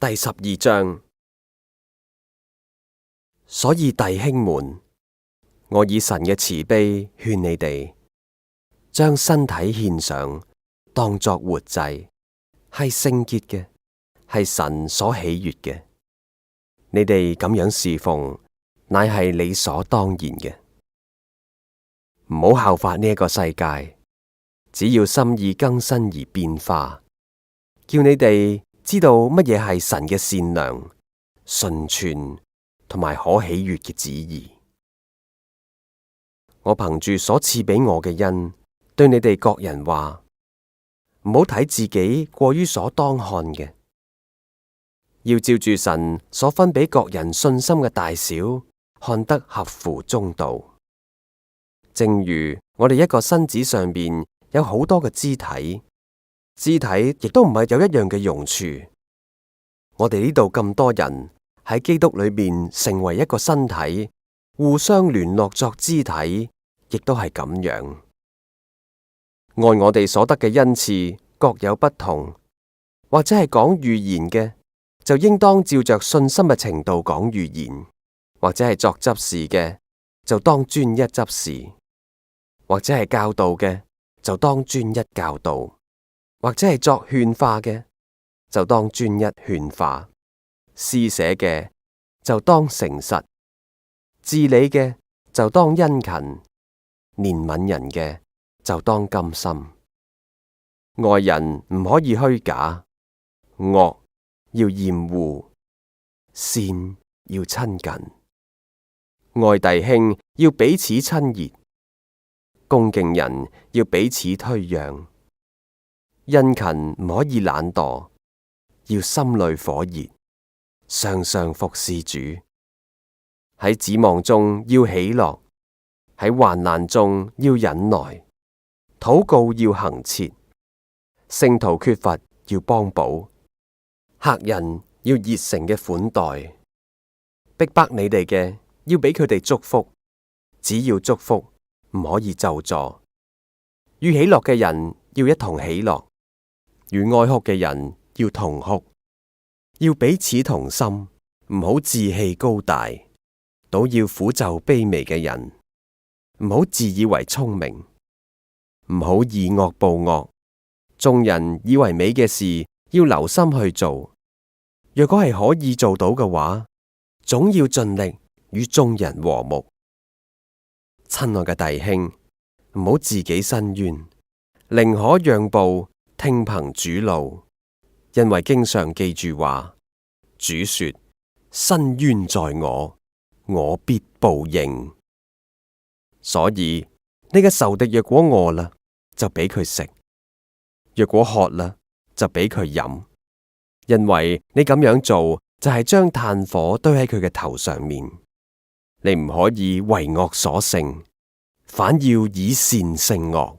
第12章。所以弟兄們，我以神嘅慈悲勸你哋，將身體獻上，當作活祭，係聖潔嘅，係神所喜悅嘅。你哋咁樣侍奉，乃係理所當然嘅。唔好效法呢一個世界，只要心意更新而變化，叫你哋知道乜嘢係神嘅善良、純全同埋可喜悅嘅旨意。我憑住所賜俾我嘅恩，對你哋各人話：唔好睇自己過於所當看嘅，要照住神所分俾各人信心嘅大小，看得合乎中道。正如我哋一個身子上邊有好多嘅肢體，肢體亦都唔係有一樣嘅用處。我哋呢度咁多人喺基督裏面成為一個身體，互相聯絡作肢體，亦都係咁樣。按我哋所得嘅恩賜各有不同，或者係講預言嘅，就應當照着信心嘅程度講預言；或者係作執事嘅，就當專一執事；或者係教導嘅，就當專一教導；或者係作勸化嘅，就當專一勸化；施捨嘅就當誠實；治理嘅就當殷勤；憐憫人嘅就當甘心。愛人唔可以虛假，惡要厭惡，善要親近。愛弟兄要彼此親熱，恭敬人要彼此推讓。殷勤唔可以懶惰，要心裏火熱，常常服侍主。喺指望中要喜樂，喺患難中要忍耐，禱告要恆切，聖徒缺乏要幫補，客人要熱誠嘅款待，逼迫你哋嘅要俾佢哋祝福，只要祝福，唔可以咒詛。與喜樂嘅人要一同喜樂，與哀哭嘅人要同哭，要彼此同心，唔好自氣高大，倒要俯就卑微嘅人，唔好自以為聰明，唔好以惡報惡。眾人以為美嘅事，要留心去做。若果係可以做到嘅話，總要盡力與眾人和睦。親愛嘅弟兄，唔好自己申冤，寧可讓步，聽憑主怒，因為經常記住話，主說：申冤在我，我必報應。所以你嘅仇敵若果餓啦，就俾佢食；若果渴啦，就俾佢飲。因為你咁樣做，就係將炭火堆喺佢嘅頭上面。你唔可以為惡所勝，反要以善勝惡。